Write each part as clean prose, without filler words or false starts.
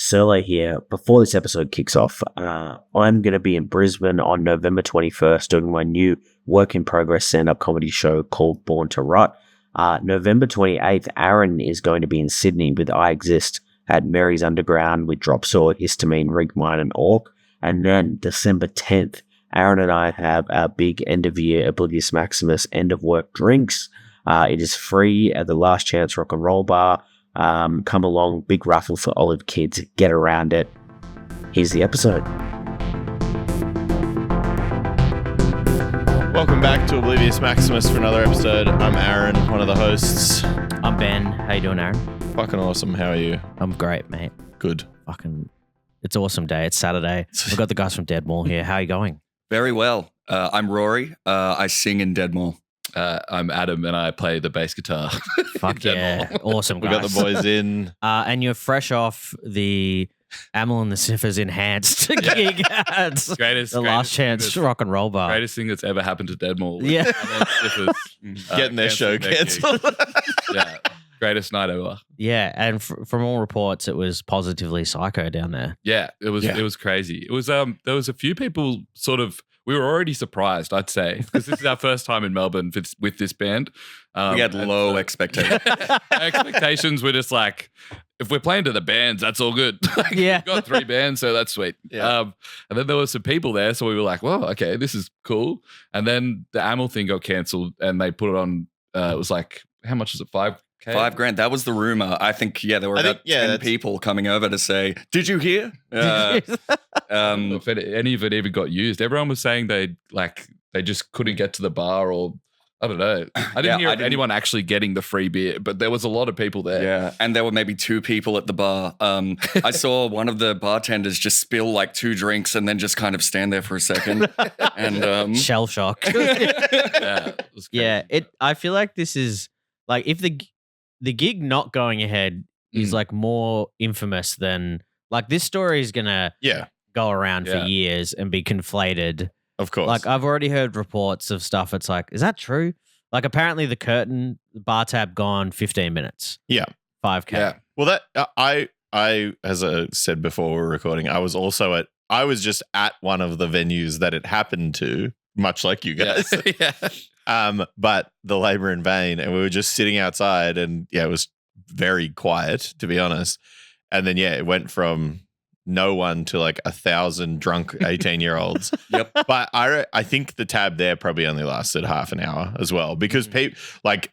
Serlo here. Before this episode kicks off, I'm going to be in Brisbane on November 21st doing my new work in progress stand-up comedy show called Born to Rot. November 28th, Aaron is going to be in Sydney with I Exist at Mary's Underground with Drop Saw, Histamine, Rig Mine and Orc. And then December 10th, Aaron and I have our big end-of-year Oblivious Maximus end-of-work drinks. It is free at the Last Chance Rock and Roll Bar. Come along, big raffle for Olive Kids. Get around it. Here's the episode. Welcome back to Oblivious Maximus for another episode. I'm Aaron, one of the hosts. I'm Ben. How you doing, Aaron? Fucking awesome. How are you? I'm great, mate. Good. It's an awesome day. It's Saturday. We've got the guys from Dead Mall here. How are you going? Very well. I'm Ruairi. I sing in Dead Mall. I'm Adam and I play the bass guitar. Fuck yeah. Awesome, guys. We got the boys in. And you're fresh off the Amel and the Sniffers enhanced gig at the Last Chance Rock and Roll Bar. Greatest thing that's ever happened to Dead Mall. Yeah. Getting their show cancelled. Yeah. Greatest night ever. Yeah, and from all reports, it was positively psycho down there. Yeah, it was crazy. It was there was a few people we were already surprised, I'd say, because this is our first time in Melbourne with this band. We had low expectations. Expectations were just like, if we're playing to the bands, that's all good. Yeah. We've got 3 bands, so that's sweet. Yeah. And then there were some people there, so we were like, well, okay, this is cool. And then the Amel thing got cancelled, and they put it on, it was like, how much is it, $5,000? $5,000. That was the rumor. I think, there were about 10 people coming over to say, did you hear? If any of it even got used, everyone was saying they just couldn't get to the bar, or I don't know. I didn't hear of anyone actually getting the free beer, but there was a lot of people there. Yeah, and there were maybe 2 people at the bar. I saw one of the bartenders just spill like 2 drinks and then just kind of stand there for a second. And shell shock. Yeah, I feel like this is like, if the gig not going ahead is like more infamous than, like, this story is gonna go around for years and be conflated. Of course. Like, I've already heard reports of stuff. It's like, is that true? Like, apparently the bar tab gone 15 minutes. Yeah. $5,000. Yeah. Well, that I as I said before we were recording, I was just at one of the venues that it happened to, much like you guys. Yeah. But the Labour in Vain, and we were just sitting outside, and it was very quiet, to be honest. And then it went from no one to like 1,000 drunk 18-year-olds. Yep. But I think the tab there probably only lasted half an hour as well, because people like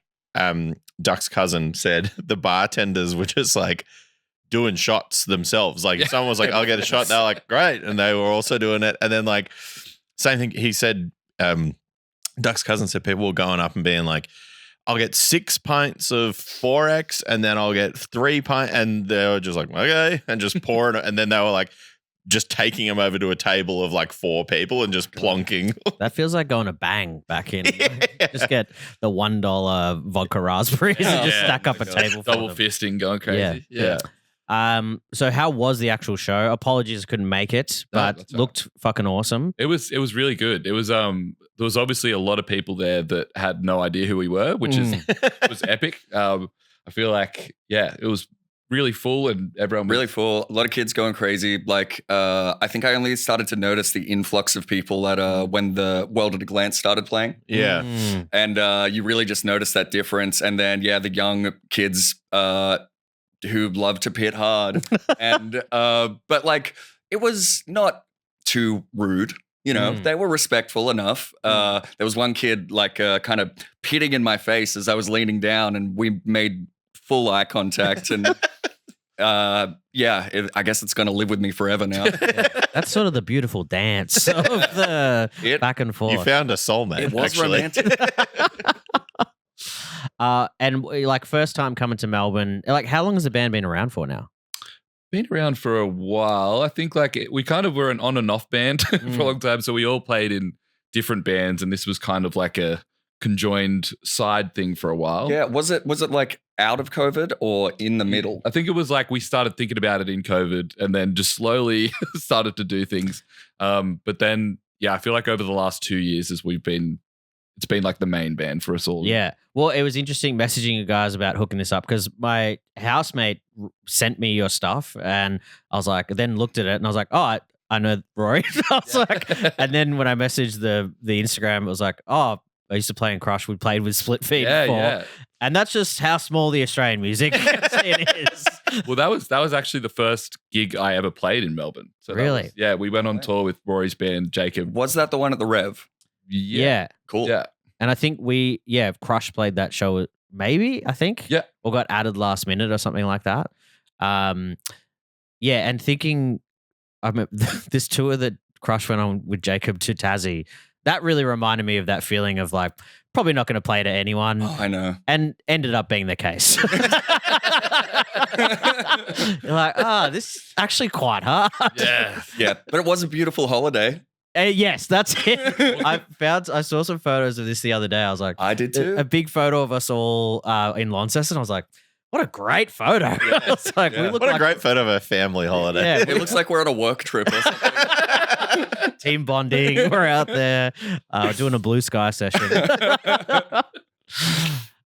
Duck's cousin said the bartenders were just like doing shots themselves. Like if someone was like, I'll get a shot, they're like, great. And they were also doing it. And then like same thing, he said, Duck's cousin said people were going up and being like, I'll get 6 pints of 4X and then I'll get 3 pints. And they were just like, okay. And just pouring it. And then they were like just taking them over to a table of like 4 people and just plonking. That feels like going to Bang back in. Just get the $1 vodka raspberries and just stack up a table for Double them. fisting, going crazy. Yeah. So how was the actual show? Apologies, couldn't make it, but looked fucking awesome. It was really good. It was there was obviously a lot of people there that had no idea who we were, which was epic. I feel like it was really full, and everyone really full. A lot of kids going crazy. Like I think I only started to notice the influx of people at when the World at a Glance started playing. Yeah. And you really just notice that difference. And then the young kids who love to pit hard. And but like it was not too rude. You know, they were respectful enough. There was one kid like kind of pitting in my face as I was leaning down, and we made full eye contact. And I guess it's going to live with me forever now. That's sort of the beautiful dance of the back and forth. You found a soulmate. It was actually. romantic. And like, first time coming to Melbourne, like, how long has the band been around for now? Been around for a while. I think like we kind of were an on and off band for a long time. So we all played in different bands, and this was kind of like a conjoined side thing for a while. Yeah. Was it like out of COVID or in the middle? I think it was like we started thinking about it in COVID and then just slowly started to do things. But then, I feel like over the last 2 years as we've been it's been like the main band for us all. Yeah. Well, it was interesting messaging you guys about hooking this up because my housemate sent me your stuff and I was like, then looked at it and I was like, oh, I know Rory. I was like, and then when I messaged the Instagram, it was like, oh, I used to play in Crush. We played with Split Feed before. Yeah. And that's just how small the Australian music scene is. Well, that was actually the first gig I ever played in Melbourne. So Really? We went on tour with Rory's band, Jacob. Was that the one at the Rev? Yeah. Cool. Yeah. And I think Crush played that show, maybe, I think. Yeah. Or got added last minute or something like that. And thinking, I mean, this tour that Crush went on with Jacob to Tassie, that really reminded me of that feeling of like, probably not going to play to anyone. Oh, I know. And ended up being the case. You're like, this is actually quite hard. Yeah. Yeah. But it was a beautiful holiday. Yes, that's it. I saw some photos of this the other day. I was like, I did too. A big photo of us all in Launceston. I was like, what a great photo. I was like, we look What like a great photo of a family holiday. Yeah, It looks like we're on a work trip or something. team bonding. We're out there doing a blue sky session.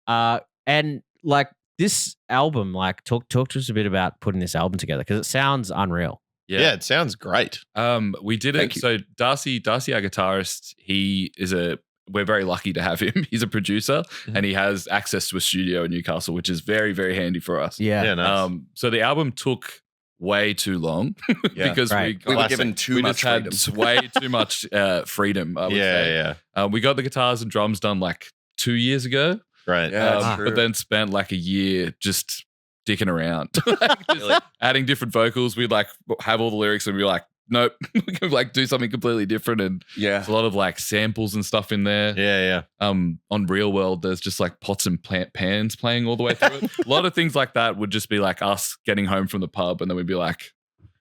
And like this album, like talk to us a bit about putting this album together because it sounds unreal. Yeah, it sounds great. We did it. So Darcy, our guitarist, we're very lucky to have him. He's a producer and he has access to a studio in Newcastle, which is very, very handy for us. Yeah. Nice. So the album took way too long because right. We were given too much freedom. Just had way too much freedom. I would say. We got the guitars and drums done like 2 years ago. Right. Yeah, that's true. But then spent like a year just dicking around, just adding different vocals. We'd like have all the lyrics and we'd be like, nope, we can like do something completely different. And there's a lot of like samples and stuff in there. Yeah. On Real World, there's just like pots and pans playing all the way through it. A lot of things like that would just be like us getting home from the pub and then we'd be like,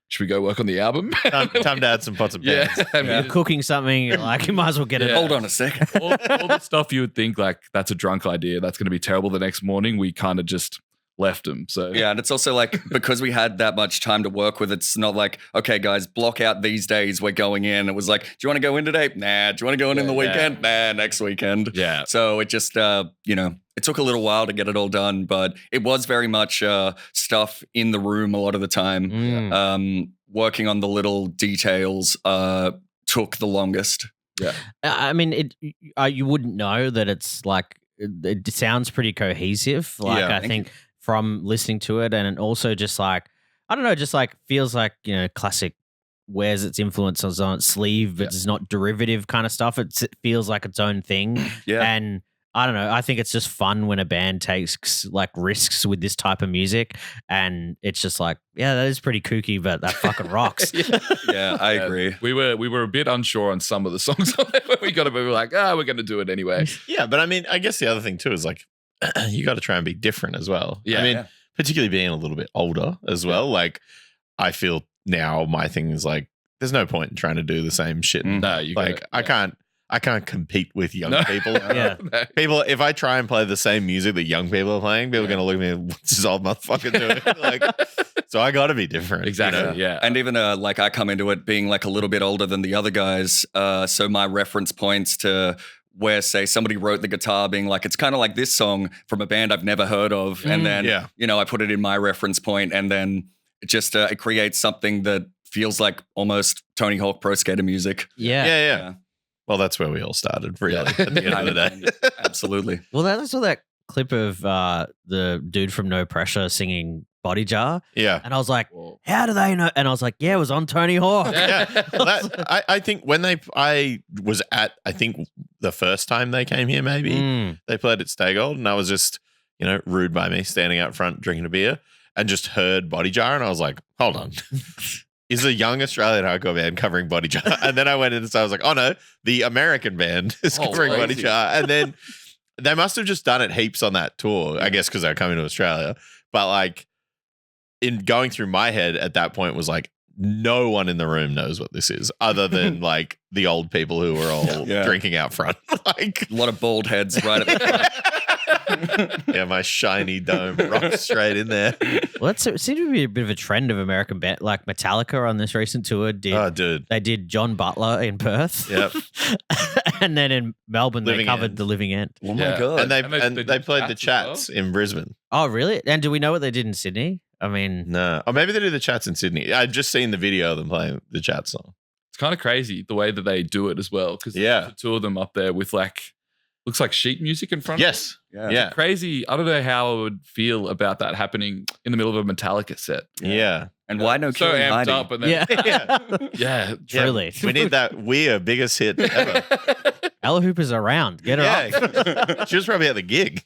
should we go work on the album? Time to add some pots and pans. You're cooking something, you're like, you might as well get it. Hold on a second. all the stuff you would think like that's a drunk idea, that's going to be terrible the next morning, we kind of just left them. So yeah, and it's also like because we had that much time to work with, it's not like, okay, guys, block out these days we're going in. It was like, do you want to go in today? Nah. Do you want to go in the weekend? Nah, next weekend. Yeah. So it just, it took a little while to get it all done, but it was very much stuff in the room a lot of the time. Working on the little details took the longest. Yeah. I mean, you wouldn't know that it's like, it sounds pretty cohesive. Like I think from listening to it, and also just like, I don't know, just like feels like, classic wears its influences on its sleeve, but it's not derivative kind of stuff. It feels like its own thing. Yeah. And I don't know, I think it's just fun when a band takes like risks with this type of music, and it's just like, yeah, that is pretty kooky, but that fucking rocks. Yeah, I agree. We were a bit unsure on some of the songs on there, but we were like, we're going to do it anyway. Yeah, but I mean, I guess the other thing too is like, you got to try and be different as well. Yeah. I mean, particularly being a little bit older as well. Like, I feel now my thing is like, there's no point in trying to do the same shit. No, you like, I can't compete with young people. Yeah. People, if I try and play the same music that young people are playing, people are going to look at me, what's this old motherfucker doing? Like, so I got to be different. Exactly. Yeah. And even like I come into it being like a little bit older than the other guys. So my reference points to where, say, somebody wrote the guitar being like, it's kind of like this song from a band I've never heard of. And then, I put it in my reference point, and then it just it creates something that feels like almost Tony Hawk Pro Skater music. Yeah. Well, that's where we all started, really, at the end of the day. Absolutely. Well, I saw that clip of the dude from No Pressure singing Body Jar. Yeah. And I was like, how do they know? And I was like, yeah, it was on Tony Hawk. Yeah. Well, I think when I was at, I think the first time they came here, maybe, they played at Stay Gold, and I was just, rude by me standing out front drinking a beer and just heard Body Jar, and I was like, hold on. Is a young Australian hardcore band covering Body Jar? And then I went in and I was like, oh no, the American band is covering Body Jar. And then they must have just done it heaps on that tour, I guess, because they're coming to Australia. But like, in going through my head at that point was like, no one in the room knows what this is other than like the old people who were all drinking out front. Like a lot of bald heads right at the front. Yeah, my shiny dome rocks straight in there. Well, it seems to be a bit of a trend of American band. Like Metallica on this recent tour Dude. They did John Butler in Perth. Yep. And then in Melbourne, Living they covered End. The Living End. Oh my God. And they played the Chats in Brisbane. Oh, really? And do we know what they did in Sydney? I mean, No. Or maybe they did the Chats in Sydney. I'd just seen the video of them playing the Chat song. It's kind of crazy the way that they do it as well. Because Yeah. the two of them up there with looks like sheet music in front Yes. of them. Yeah. Crazy. I don't know how I would feel about that happening in the middle of a Metallica set. Yeah. And why no So killing amped Heidi? up. And then, yeah. yeah. Truly. We need that weird biggest hit ever. Ella Hooper's around. Get her up. She was probably at the gig.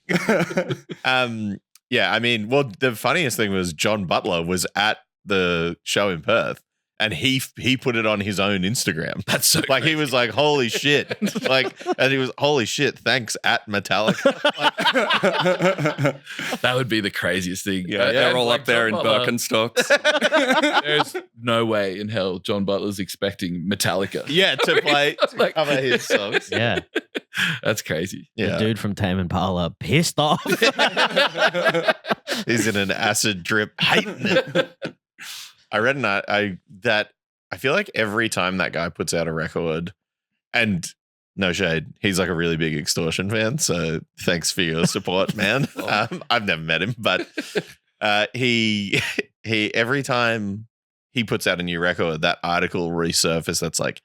Yeah, I mean, well, the funniest thing was John Butler was at the show in Perth, and he put it on his own Instagram. That's so Like, he was like, holy shit. And he was, holy shit, thanks at Metallica. That would be the craziest thing. Yeah, They're And, all like, up there in John Butler- Birkenstocks. There's no way in hell John Butler's expecting Metallica. Yeah, to cover his songs. Yeah. That's crazy. The Yeah. dude from Tame Impala pissed off. He's in an acid drip, hating it. I read that I feel like every time that guy puts out a record, and no shade, he's like a really big Extortion fan. So thanks for your support, man. I've never met him, but he every time he puts out a new record, that article resurfaces that's like,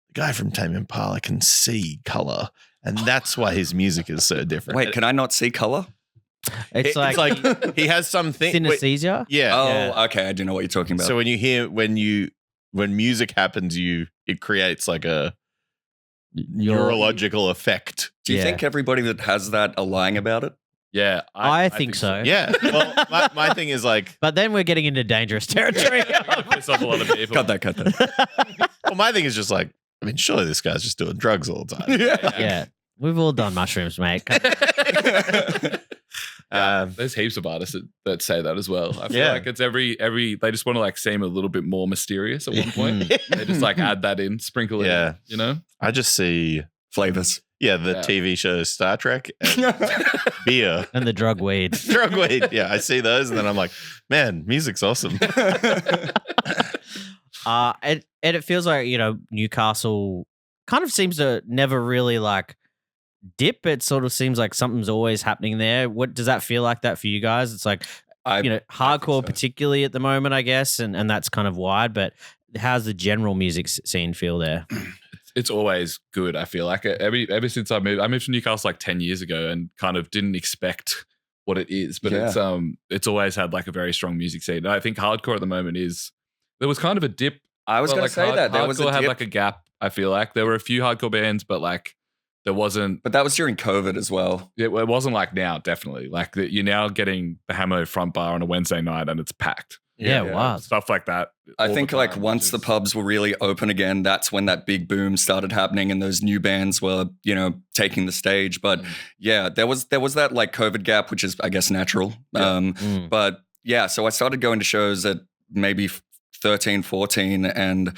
the guy from Tame Impala can see color, and that's why his music is so different. Wait, can I not see color? It's like he has something. synesthesia. Yeah. Oh, Yeah. okay. I do know what you're talking about. So when you hear when music happens, it creates like a neurological effect. do you Yeah. think everybody that has that are lying about it? Yeah. I think so. Yeah. Well, my thing is like, But then we're getting into dangerous territory. Piss off a lot of people. Cut that. well, my thing is just like, I mean, surely this guy's just doing drugs all the time. Yeah. We've all done mushrooms, mate. There's heaps of artists that say that as well. I feel Yeah. like it's every they just want to like seem a little bit more mysterious at one point. They just like add that in, sprinkle it Yeah. in, you know? I just see, Flavors. the Yeah. TV show Star Trek and beer. And the drug weed. Drug weed. Yeah, I see those, and then I'm like, man, music's awesome. And it feels like, Newcastle kind of seems to never really like dip. It sort of seems like something's always happening there. What does that feel like that for you guys? It's like, hardcore so. particularly at the moment, I guess, and that's kind of wide, but how's the general music scene feel there? It's always good, I feel like. Ever since I moved to Newcastle like 10 years ago and kind of didn't expect what it is, but it's always had like a very strong music scene. And I think hardcore at the moment there was kind of a dip. I was going to say that. There was a hardcore had dip. like a gap, I feel like. There were a few hardcore bands, but like there wasn't. But that was during COVID as well. It wasn't like now, definitely. Like you're now getting the Hamo front bar on a Wednesday night and it's packed. Yeah, wow. Stuff like that. I all think the like time, once the which is- pubs were really open again, that's when that big boom started happening and those new bands were, taking the stage. But yeah, there was that like COVID gap, which is I guess natural. But yeah, so I started going to shows at maybe 13, 14 and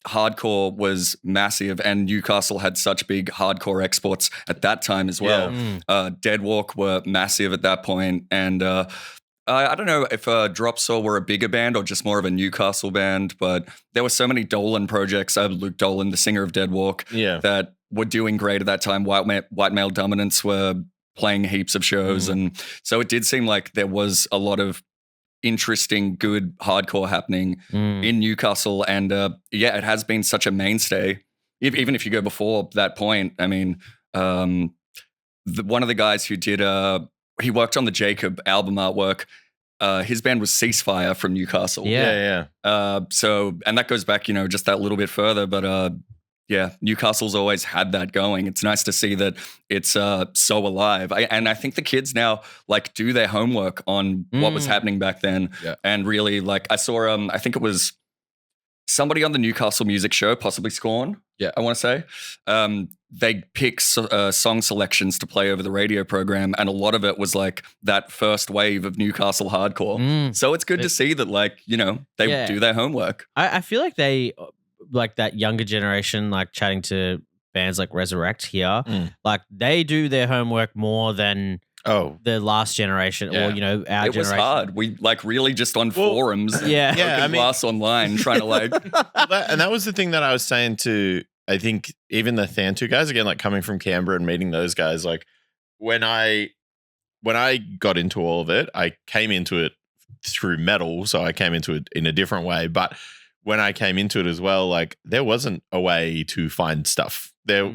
hardcore was massive and Newcastle had such big hardcore exports at that time as well. Deadwalk were massive at that point and I don't know if Dropsaw were a bigger band or just more of a Newcastle band, but there were so many Dolan projects. Luke Dolan, the singer of Deadwalk, that were doing great at that time. White Male Dominance were playing heaps of shows. And so it did seem like there was a lot of interesting, good hardcore happening in Newcastle. And it has been such a mainstay. Even if you go before that point, I mean, one of the guys who did he worked on the Jacob album artwork. His band was Ceasefire from Newcastle. Yeah. So, and that goes back, just that little bit further. But Newcastle's always had that going. It's nice to see that it's so alive. And I think the kids now like do their homework on what was happening back then. Yeah. And really like I saw, I think it was somebody on the Newcastle Music Show, possibly Scorn. Yeah. I want to say. They pick song selections to play over the radio program, and a lot of it was like that first wave of Newcastle hardcore. So it's good to see that, like, they do their homework. I feel like they, like that younger generation, like chatting to bands like Resurrect here, like they do their homework more than the last generation or, our generation. It was hard. We really just on forums. Glass online trying to that was the thing that I was saying to, I think even the Thantu guys, again, like coming from Canberra and meeting those guys, like when I got into all of it, I came into it through metal. So I came into it in a different way. But when I came into it as well, like there wasn't a way to find stuff there.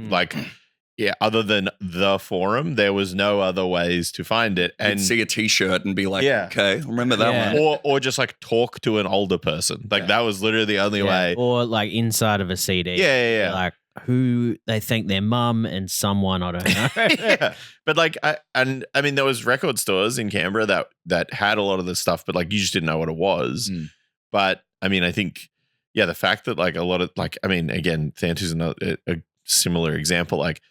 Other than the forum, there was no other ways to find it. And you'd see a t-shirt and be like, okay, remember that one. Or just like talk to an older person. Like that was literally the only way. Or like inside of a CD. Yeah. Like who they think their mum and someone, I don't know. But like, there was record stores in Canberra that had a lot of this stuff, but like you just didn't know what it was. But I mean, I think, the fact that like a lot of like, I mean, again, Thantu's a similar example. Like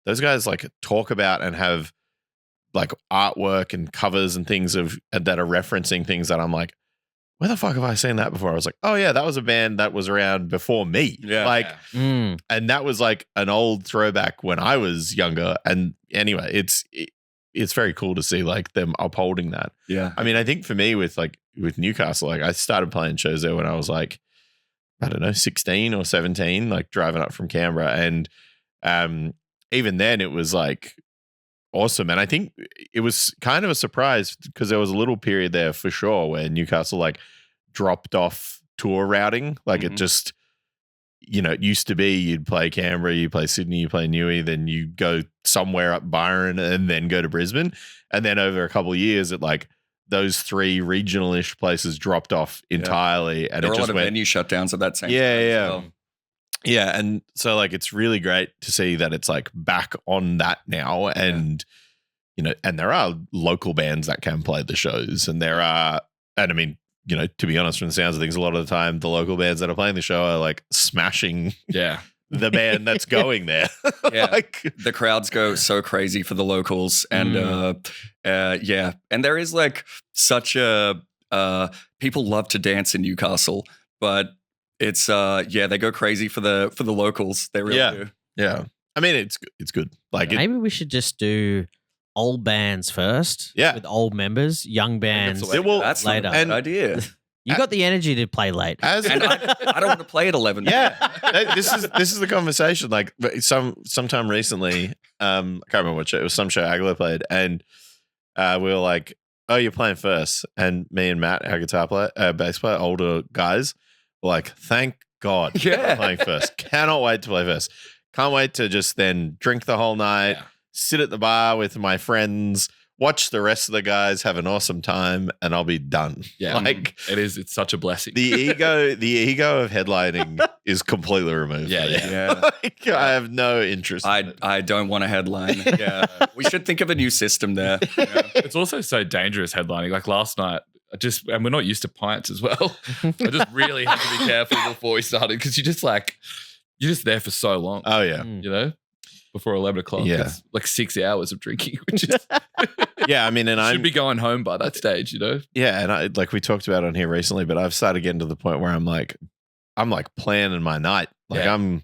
those guys like talk about and have like artwork and covers and things that are referencing things that I'm like, where the fuck have I seen that before? I was like, oh yeah, that was a band that was around before me. And that was like an old throwback when I was younger. And anyway, it's very cool to see like them upholding that. Yeah. I mean, I think for me with Newcastle, like I started playing shows there when I was like, I don't know, 16 or 17, like driving up from Canberra. And even then it was like awesome. And I think it was kind of a surprise because there was a little period there for sure where Newcastle like dropped off tour routing. Like it just, it used to be you'd play Canberra, you play Sydney, you play Newey, then you go somewhere up Byron and then go to Brisbane. And then over a couple of years it like those three regional-ish places dropped off entirely. And there were a lot of venue shutdowns at that same time. Well. Yeah. And so like, it's really great to see that it's like back on that now. And, and there are local bands that can play the shows and I mean, to be honest, from the sounds of things, a lot of the time, the local bands that are playing the show are like smashing the band that's going there. The crowds go so crazy for the locals. And and there is like such a people love to dance in Newcastle, but it's they go crazy for the locals. They really do. Yeah. I mean, it's good. Like maybe we should just do old bands first. Yeah. With old members, young bands. That's later. An idea. You got the energy to play late. And I don't want to play at 11. Yeah. This is the conversation. Like sometime recently, I can't remember what show. It was some show Aglo played, and we were like, "Oh, you're playing first." And me and Matt, our guitar player, bass player, older guys, were like, "Thank God, you're playing first. Cannot wait to play first. Can't wait to just then drink the whole night, sit at the bar with my friends." Watch the rest of the guys have an awesome time, and I'll be done. Yeah, like it's such a blessing. The ego of headlining is completely removed. Like, I have no interest. I don't want to headline. Yeah, we should think of a new system there. It's also so dangerous headlining. Like last night, and we're not used to pints as well. I just really had to be careful before we started because you're just there for so long. Oh yeah, before 11 o'clock. Yeah. It's like 6 hours of drinking, which is I mean, and I should be going home by that stage, Yeah, and I like we talked about on here recently, but I've started getting to the point where I'm like planning my night. Like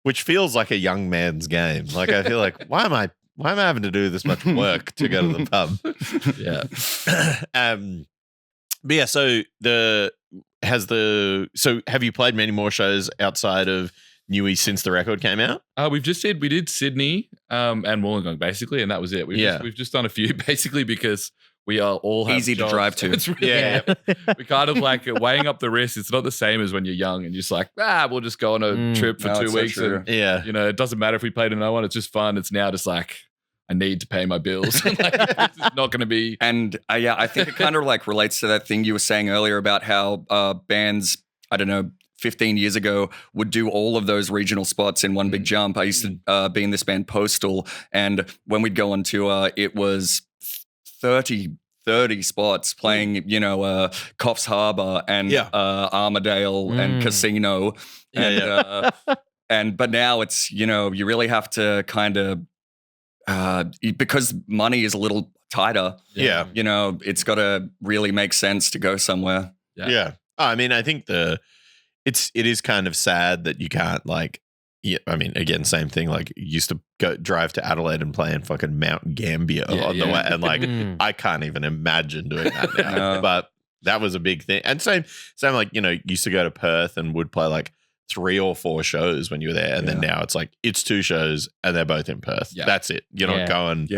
which feels like a young man's game. Like I feel like why am I having to do this much work to go to the pub? But yeah, so have you played many more shows outside of Newey since the record came out? We did Sydney and Wollongong basically, and that was it. We've just done a few basically because we are all easy to drive to. It's really, we kind of like weighing up the risk. It's not the same as when you're young and you're just like, we'll just go on a trip for 2 weeks. So and it doesn't matter if we play to no one. It's just fun. It's now just like I need to pay my bills. Like, this is not going to be. And I think it kind of like relates to that thing you were saying earlier about how bands, I don't know, 15 years ago would do all of those regional spots in one big jump. I used to be in this band Postal, and when we'd go on tour, it was 30 spots playing, Coffs Harbour and Armadale and Casino. But now it's, you really have to kind of, because money is a little tighter. Yeah. It's got to really make sense to go somewhere. Yeah. I mean, I think it is kind of sad that you can't like Yeah, I mean, again, same thing. Like, used to drive to Adelaide and play in fucking Mount Gambier on the way, and like, I can't even imagine doing that now. But that was a big thing. And same, like, used to go to Perth and would play like 3 or 4 shows when you were there, and then now it's like it's 2 shows and they're both in Perth. Yeah. That's it. You're not going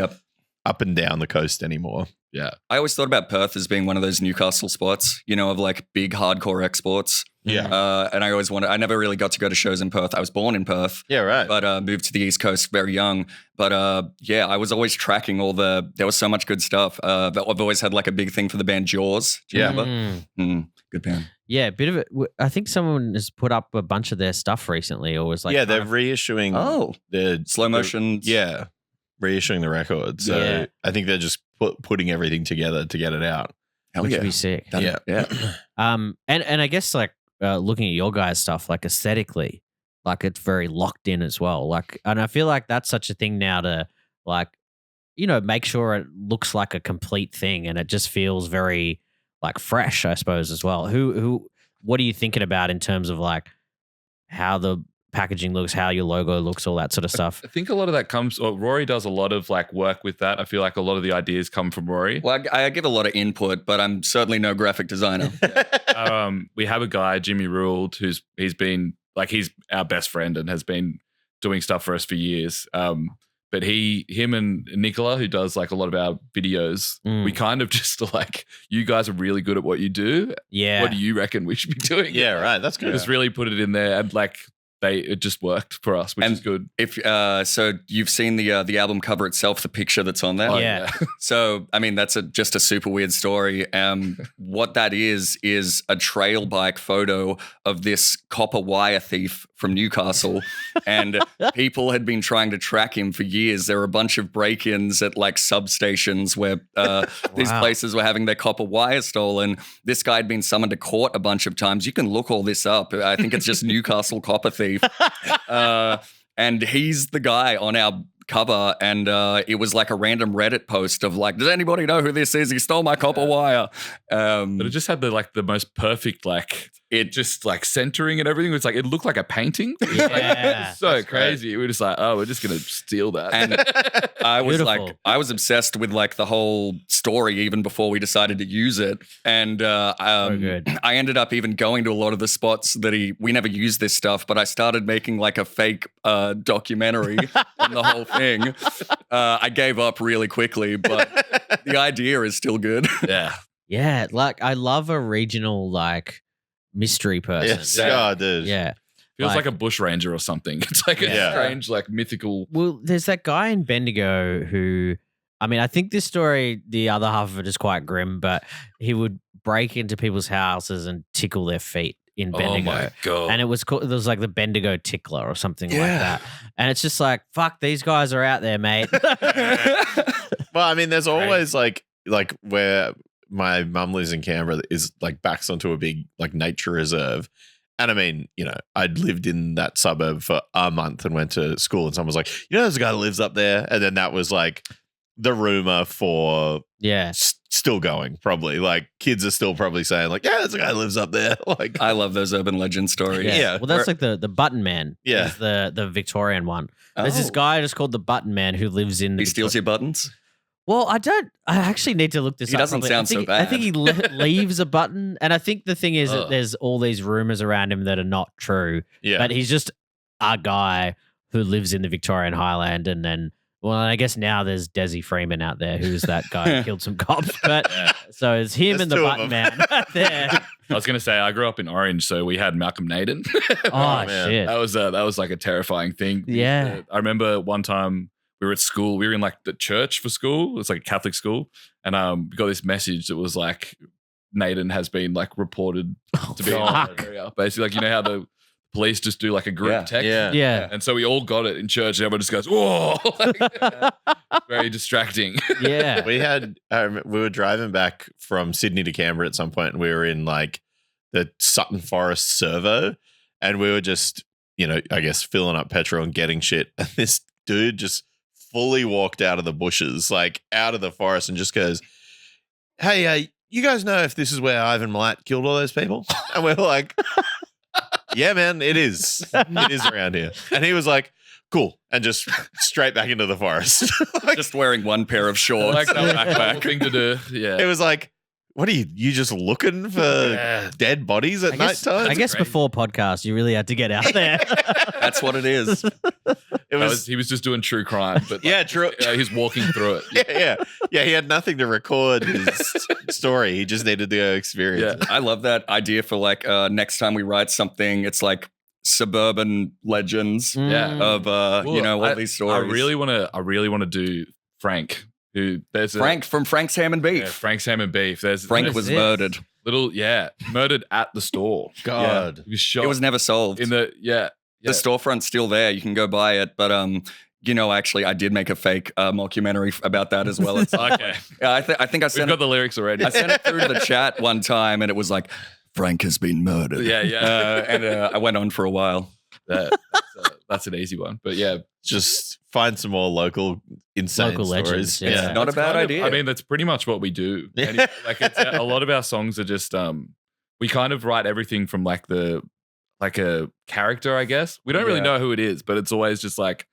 up and down the coast anymore. Yeah. I always thought about Perth as being one of those Newcastle spots, of like big hardcore exports. Yeah. And I never really got to go to shows in Perth. I was born in Perth. Yeah, right. But moved to the East Coast very young. But I was always tracking there was so much good stuff. I've always had like a big thing for the band Jaws. Do you remember? Good band. Yeah, a bit of it. I think someone has put up a bunch of their stuff recently, or was like, they're reissuing. The slow motion. Reissuing the record. So I think they're just putting everything together to get it out. Which would be sick. Yeah. And I guess like looking at your guys' stuff, like aesthetically, like it's very locked in as well. Like, and I feel like that's such a thing now to like, make sure it looks like a complete thing, and it just feels very like fresh, I suppose, as well. What are you thinking about in terms of like how the packaging looks, how your logo looks, all that sort of stuff? I think a lot of that Rory does a lot of like work with that. I feel like a lot of the ideas come from Rory. Well, I give a lot of input, but I'm certainly no graphic designer. We have a guy, Jimmy Ruled, he's our best friend and has been doing stuff for us for years. But him and Nicola, who does like a lot of our videos, we kind of just like, you guys are really good at what you do. Yeah. What do you reckon we should be doing? Yeah, right. That's good. Just really put it in there, and like, it just worked for us, which is good. If so, you've seen the album cover itself, the picture that's on there. Yeah. So I mean, that's just a super weird story. What that is a trail bike photo of this copper wire thief from Newcastle, and people had been trying to track him for years. There were a bunch of break-ins at like substations where these places were having their copper wire stolen. This guy had been summoned to court a bunch of times. You can look all this up. I think it's just Newcastle copper thief. And he's the guy on our cover, and it was like a random Reddit post of like, does anybody know who this is? He stole my copper wire. But it just had the most perfect it just like centering and everything. It's like it looked like a painting. Yeah. So crazy. We're just like, we're just gonna steal that. And I was obsessed with like the whole story even before we decided to use it. And I ended up even going to a lot of the spots that we never used this stuff, but I started making like a fake documentary on the whole thing. I gave up really quickly, but the idea is still good. Yeah. Yeah. Like I love a regional like mystery person. Yes, dude. Yeah. Feels like a bush ranger or something. It's like a strange, like mythical. Well, there's that guy in Bendigo who, I mean, I think this story, the other half of it is quite grim, but he would break into people's houses and tickle their feet in Bendigo. Oh my God. And it was the Bendigo tickler or something like that. And it's just like, fuck, these guys are out there, mate. Well, I mean, there's always like where my mum lives in Canberra is like backs onto a big like nature reserve. And I mean, I'd lived in that suburb for a month and went to school, and someone was like, there's a guy that lives up there. And then that was like the rumor for still going, probably. Like kids are still probably saying like, there's a guy that lives up there. Like I love those urban legend stories. Yeah. Well, that's like the Button Man. Yeah. Is the Victorian one. There's this guy just called the Button Man who lives in. He steals your buttons? Well, I actually need to look this up. He doesn't sound so bad. I think he leaves a button. And I think the thing is that there's all these rumors around him that are not true. Yeah. But he's just a guy who lives in the Victorian Highland. And then, well, I guess now there's Desi Freeman out there who's that guy who killed some cops. But so it's him and the Button Man there. I was going to say, I grew up in Orange, so we had Malcolm Naden. Oh, shit. That was like a terrifying thing. Yeah. I remember one time we were at school. We were in like the church for school. It was like a Catholic school. And we got this message that was like, Naden has been like reported to be in that area. Basically, like, how the police just do like a group text. Yeah. And so we all got it in church, and everyone just goes, whoa. Very distracting. Yeah. We were driving back from Sydney to Canberra at some point, and we were in like the Sutton Forest servo, and we were just, I guess filling up petrol and getting shit. And this dude just fully walked out of the bushes, like out of the forest, and just goes, "Hey, you guys know if this is where Ivan Milat killed all those people?" And we're like, yeah, man, it is. It is around here. And he was like, cool. And just straight back into the forest. Just wearing one pair of shorts. Backpack thing to do. Yeah. It was like, what are you just looking for dead bodies at night time? I guess before podcast, you really had to get out there. That's what it is. He was just doing true crime, but true. He's walking through it. Yeah. He had nothing to record his story. He just needed to go experience. I love that idea for like next time we write something, it's like suburban legends of all these stories. I really want to do Frank. Frank from Frank's Ham and Beef. Yeah, Frank's Ham and Beef. Frank was murdered. Murdered at the store. God, he was shot. It was never solved. The storefront's still there. You can go buy it, but actually, I did make a fake mockumentary about that as well. It's okay. I think I sent. We've got the lyrics already. I sent it through to the chat one time, and it was like, Frank has been murdered. And I went on for a while. That's an easy one, but yeah, just find some more local insane stories. Legends. Yeah. Not a bad idea. I mean, that's pretty much what we do. Like a lot of our songs are just we kind of write everything from like a character, I guess. We don't really know who it is, but it's always just like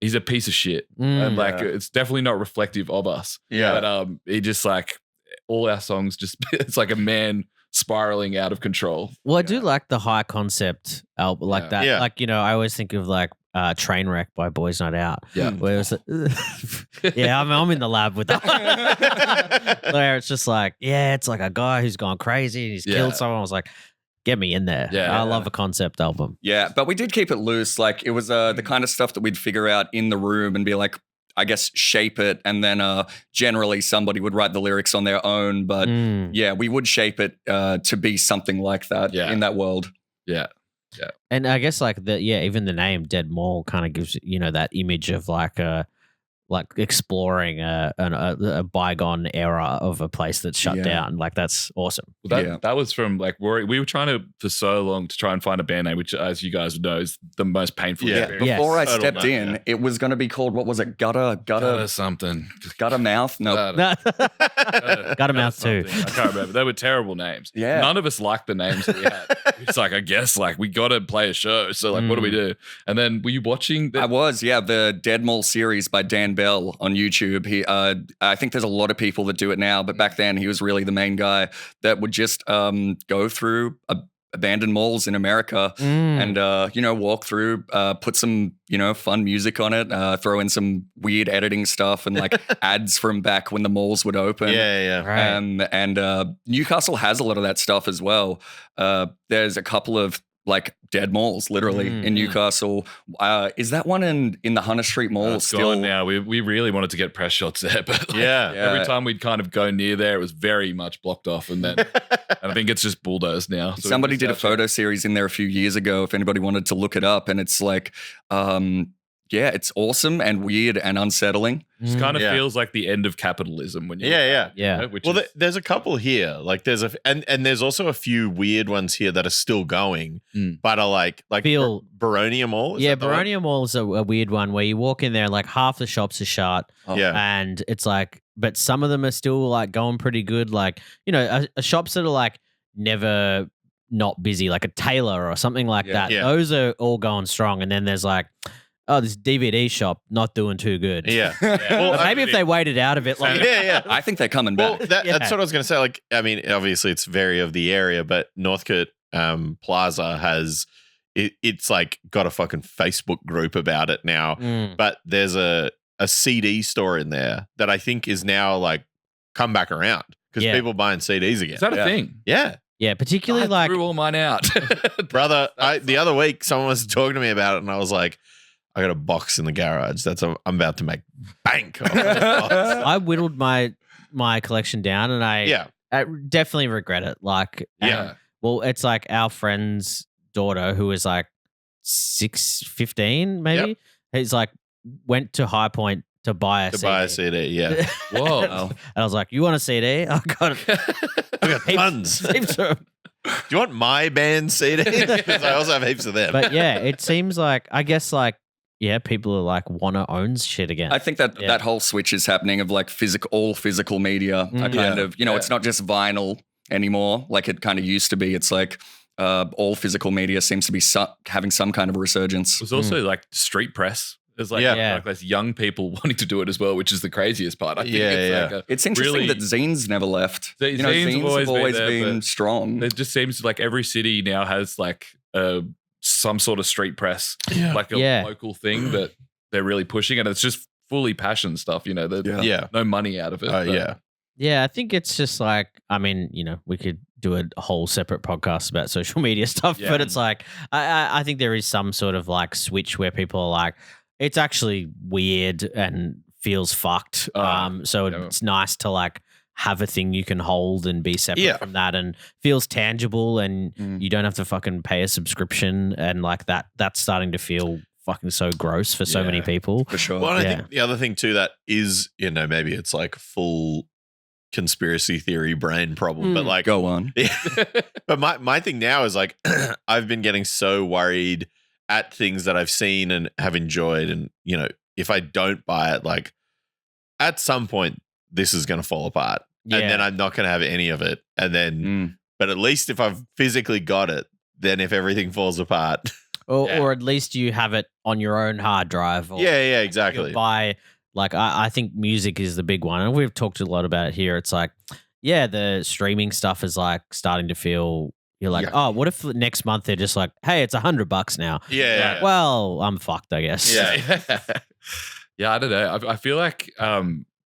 he's a piece of shit, and like it's definitely not reflective of us. Yeah, but he just like all our songs just it's like a man spiraling out of control. Well, I do like the high concept album like that. Yeah. Like, I always think of like Trainwreck by Boys Night Out. Yeah. Where it's I'm in the lab with that. Where it's just like, it's like a guy who's gone crazy and he's killed someone. I was like, get me in there. Yeah. I love a concept album. Yeah, but we did keep it loose. Like it was the kind of stuff that we'd figure out in the room and be like, I guess, shape it. And then generally somebody would write the lyrics on their own. But we would shape it to be something like that in that world. Yeah. Yeah. And I guess like even the name Dead Mall kind of gives, that image of like exploring a bygone era of a place that's shut down. Like that's awesome. Well, that was from like we were trying to for so long to try and find a band name, which as you guys know is the most painful experience. Before I stepped in, it was going to be called, what was it? Gutter something. Gutter Mouth? No. Gutter Mouth too. I can't remember. They were terrible names. Yeah. None of us liked the names that we had. It's like, I guess like we got to play a show. So like, what do we do? And then were you watching? I was, the Dead Mall series by Dan Bell on YouTube. He, I think there's a lot of people that do it now, but back then he was really the main guy that would just go through abandoned malls in America and walk through, put some fun music on it, throw in some weird editing stuff and like ads from back when the malls would open. Right. And Newcastle has a lot of that stuff as well. There's a couple of like dead malls, literally in Newcastle. Is that one in the Hunter Street Mall it's still? gone now. We really wanted to get press shots there, but like, Yeah. every time we'd kind of go near there, it was very much blocked off, and then and I think it's just bulldozed now. So Somebody did a photo series in there a few years ago. If anybody wanted to look it up, and it's like, it's awesome and weird and unsettling. It kind of feels like the end of capitalism when you There's a couple here. Like there's and there's also a few weird ones here that are still going, but are like Baronia Mall. Baronia Mall is a weird one where you walk in there and like half the shops are shut. And it's like, but some of them are still like going pretty good. Like, shops that are like never not busy, like a tailor or something like that. Yeah. Those are all going strong. And then there's like, this DVD shop not doing too good. Well, maybe if they waited out of it, like I think they're coming back. Well, that's what I was going to say. Like, I mean, obviously it's very of the area, but Northcote Plaza has it's like got a fucking Facebook group about it now. But there's a CD store in there that I think is now like come back around because people buying CDs again. Is that a thing? Yeah. Yeah, particularly I threw all mine out, brother. The other week, someone was talking to me about it, and I was like, I got a box in the garage. I'm about to make bank. I whittled my collection down, and I definitely regret it. Like, well, it's like our friend's daughter who is like 15, maybe. Yep. He's like went to High Point to buy a CD. Yeah. Whoa. And I was like, "You want a CD? I got tons. Do you want my band CD? Because I also have heaps of them. But yeah, it seems like people are like want to own shit again. I think that whole switch is happening of like all physical media. It's not just vinyl anymore like it kind of used to be. It's like all physical media seems to be having some kind of resurgence. There's also like street press. There's like there's young people wanting to do it as well, which is the craziest part. I think it's interesting that zines never left. Zines have always been strong. It just seems like every city now has like some sort of street press, like a local thing that they're really pushing, and it's just fully passion stuff. You know, no money out of it. Yeah, I think it's just like, I mean, you know, we could do a whole separate podcast about social media stuff, but it's like, I think there is some sort of like switch where people are like, it's actually weird and feels fucked. So it's nice to like have a thing you can hold and be separate from that, and feels tangible, and you don't have to fucking pay a subscription, and like that's starting to feel fucking so gross for so many people. For sure. Well, I think the other thing too that is, you know, maybe it's like full conspiracy theory brain problem, but like go on. But my thing now is like I've been getting so worried at things that I've seen and have enjoyed, and you know, if I don't buy it, like at some point this is going to fall apart, and then I'm not going to have any of it, and then but at least if I've physically got it, then if everything falls apart, or at least you have it on your own hard drive. Or exactly. Buy, like I think music is the big one, and we've talked a lot about it here. It's like, the streaming stuff is like starting to feel. You're like, oh, what if next month they're just like, hey, it's $100 now? Yeah. Well, I'm fucked, I guess. Yeah, I don't know. I feel like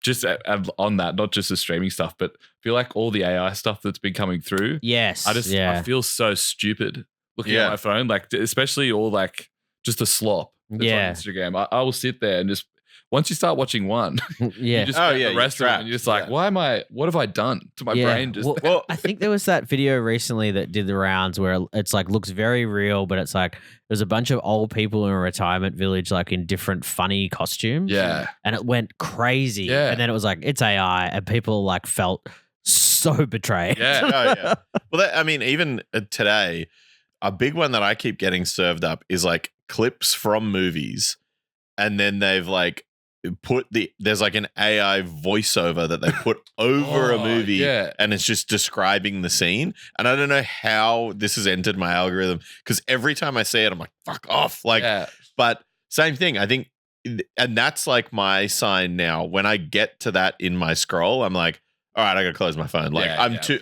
just on that, not just the streaming stuff, but I feel like all the AI stuff that's been coming through. Yes. I feel so stupid looking at my phone, like especially all like just the slop that's on Instagram. I will sit there and just once you start watching one, you just the rest of it, and you're just like, what have I done to my brain? Just well, I think there was that video recently that did the rounds where it's like looks very real, but it's like there's a bunch of old people in a retirement village, like in different funny costumes. Yeah. And it went crazy. Yeah. And then it was like, it's AI, and people like felt so betrayed. Yeah. Well, I mean, even today, a big one that I keep getting served up is like clips from movies, and then they've like there's like an AI voiceover that they put over a movie, and it's just describing the scene. And I don't know how this has entered my algorithm, because every time I see it, I'm like, fuck off. Like, but same thing, I think, and that's like my sign now. When I get to that in my scroll, I'm like, all right, I gotta close my phone. Like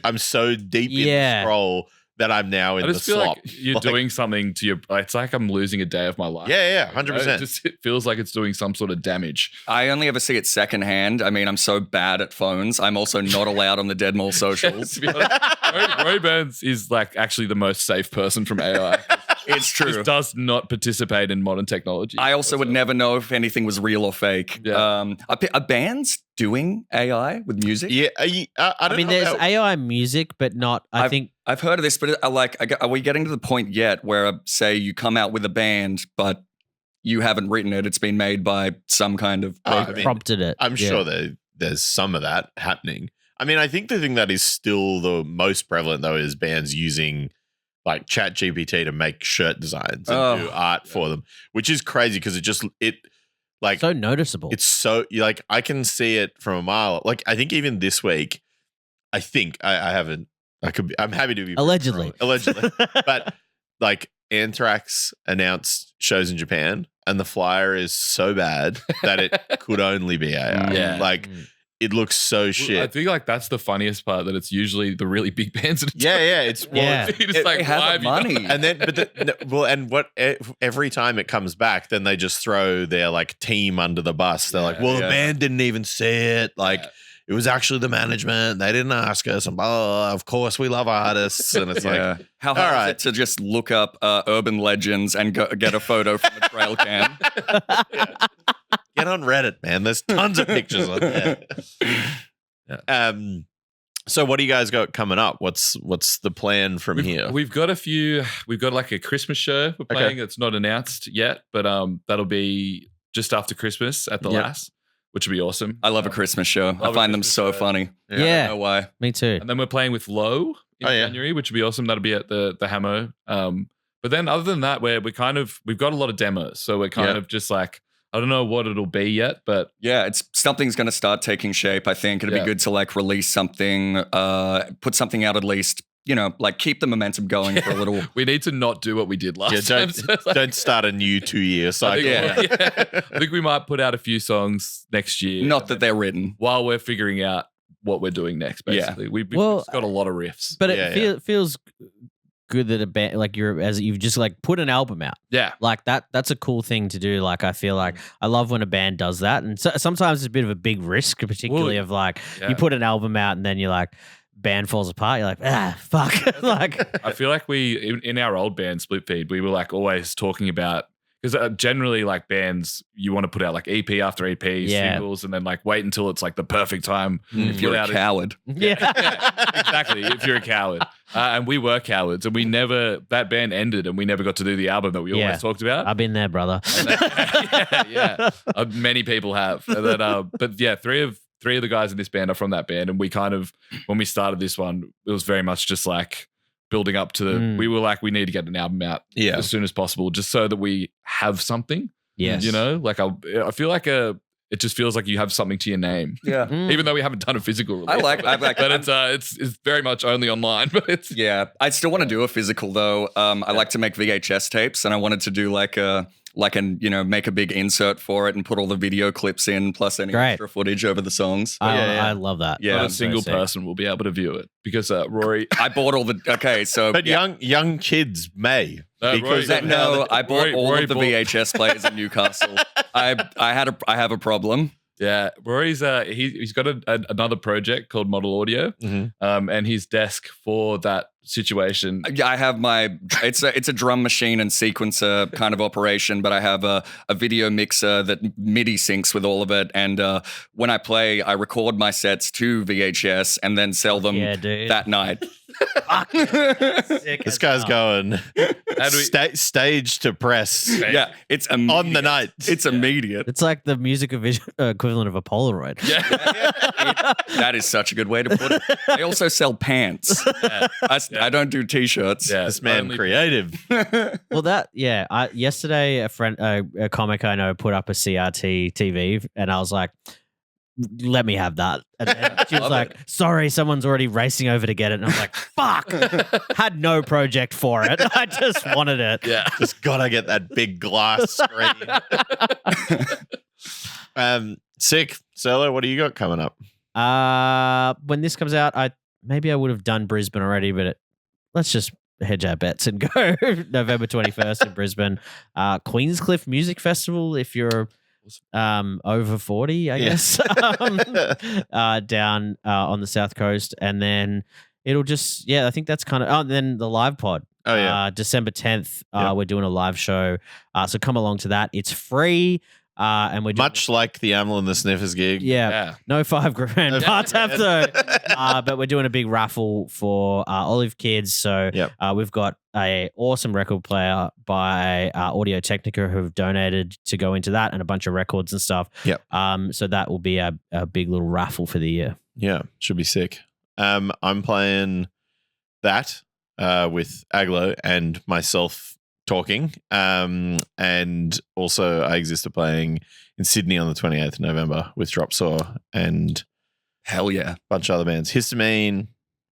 I'm so deep in the scroll that I'm now in the slop. I just feel like you're doing something to your. It's like I'm losing a day of my life. Yeah, 100%. It feels like it's doing some sort of damage. I only ever see it secondhand. I mean, I'm so bad at phones. I'm also not allowed on the Dead Mall socials. To be honest, Roy Burns is like actually the most safe person from AI. It's true. Just does not participate in modern technology. I also would never know if anything was real or fake. Yeah. Are bands doing AI with music? Yeah, I mean, there's AI music, but not. I think I've heard of this, but are we getting to the point yet where, say, you come out with a band, but you haven't written it? It's been made by some kind of prompted it. I'm sure there's some of that happening. I mean, I think the thing that is still the most prevalent though is bands using like ChatGPT to make shirt designs and do art for them, which is crazy because it like so noticeable. It's so like I can see it from a mile. Like I think even this week, I haven't. I'm happy to be allegedly, but like Anthrax announced shows in Japan, and the flyer is so bad that it could only be AI. It looks so shit. I think like that's the funniest part, that it's usually the really big bands. It's like have money, and then every time it comes back, then they just throw their like team under the bus. They're like, well, the band didn't even see it. Like it was actually the management. They didn't ask us. And blah, blah, blah. Of course, we love artists. And it's like, how hard is it to just look up urban legends and get a photo from a trail cam? Get on Reddit, man. There's tons of pictures on there. So what do you guys got coming up? What's the plan from here? We've got like a Christmas show we're playing that's not announced yet, but that'll be just after Christmas at the Lass, which would be awesome. I love a Christmas show. I find them so funny. Yeah. I don't know why. Me too. And then we're playing with Low in January, which would be awesome. That'll be at the Hamo. But then other than that, we've got a lot of demos. So we're kind of just like, I don't know what it'll be yet, but something's going to start taking shape. I think it'd be good to like release something, put something out at least keep the momentum going for a little. We need to not do what we did last time. Don't start a new 2-year cycle. I think we might put out a few songs next year. Not that they're written. While we're figuring out what we're doing next, basically. We've got a lot of riffs. But it feels good that a band you've just like put an album out. Yeah. Like that's a cool thing to do. Like I feel like I love when a band does that. And sometimes it's a bit of a big risk, particularly of like you put an album out and then you're like, band falls apart. You're like, fuck. Like I feel like we in our old band Split Feed, we were like always talking about, because generally like bands, you want to put out like EP after EP, singles, and then like wait until it's like the perfect time. If you're a coward. Yeah. Exactly. If you're a coward. And we were cowards, and that band ended and we never got to do the album that we always talked about. I've been there, brother. Many people have. And then, but yeah, three of the guys in this band are from that band, and we kind of, when we started this one, it was very much just like building up to we were like, we need to get an album out as soon as possible, just so that we have something. Yes. Like I feel like it just feels like you have something to your name. Yeah. Even though we haven't done a physical release. But it's very much only online. But it's I still want to do a physical though. I like to make VHS tapes, and I wanted to do make a big insert for it and put all the video clips in, plus any extra footage over the songs. I love that. Yeah, not a single person will be able to view it because Rory. I bought all the but young kids may. I bought all of the VHS players in Newcastle. I have a problem. Yeah, Rory's he's got another project called Model Audio, and his desk for that situation. I have it's a drum machine and sequencer kind of operation, but I have a video mixer that MIDI syncs with all of it, and when I play, I record my sets to VHS and then sell them that night. This guy's going stage to press. Yeah, it's immediate. On the night. It's immediate. It's like the music equivalent of a Polaroid. Yeah. That is such a good way to put it. They also sell pants. I don't do t-shirts. Yeah, this man creative. Well, yesterday a comic I know put up a CRT TV, and I was like, let me have that. And then she was like, sorry, someone's already racing over to get it. And I was like, fuck. Had no project for it. I just wanted it. Yeah. Just gotta get that big glass screen. Sick. Solo, what do you got coming up? When this comes out, I would have done Brisbane already, but let's just hedge our bets and go November 21st in Brisbane. Queenscliff Music Festival, if you're over 40, I guess, down on the South Coast. And then it'll just, I think that's kind of, and then the live pod. December 10th, we're doing a live show. So come along to that. It's free. And we're much like the Amel and the Sniffers gig. Yeah. No $5,000 bar tab though. But we're doing a big raffle for Olive Kids. So we've got a awesome record player by Audio Technica who've donated to go into that, and a bunch of records and stuff. Yep. So that will be a big little raffle for the year. Yeah, should be sick. I'm playing that with Aglo and myself talking, and also I exist to playing in Sydney on the 28th of November with Drop Saw and hell yeah, a bunch of other bands, Histamine,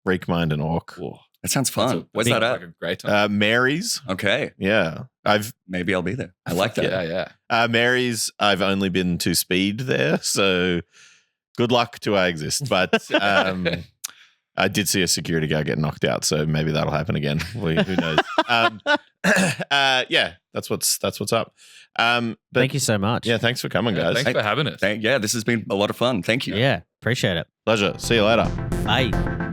Reekmind, and Orc. Whoa. That sounds fun. Where's that at? Like a great time. Mary's. Okay. Yeah. Maybe I'll be there. I like that. Yeah. Mary's, I've only been to Speed there, so good luck to I exist. But I did see a security guard get knocked out, so maybe that'll happen again. Who knows? That's what's up. Thank you so much. Yeah, thanks for coming, guys. Thanks for having us. This has been a lot of fun. Thank you. Yeah, appreciate it. Pleasure. See you later. Bye.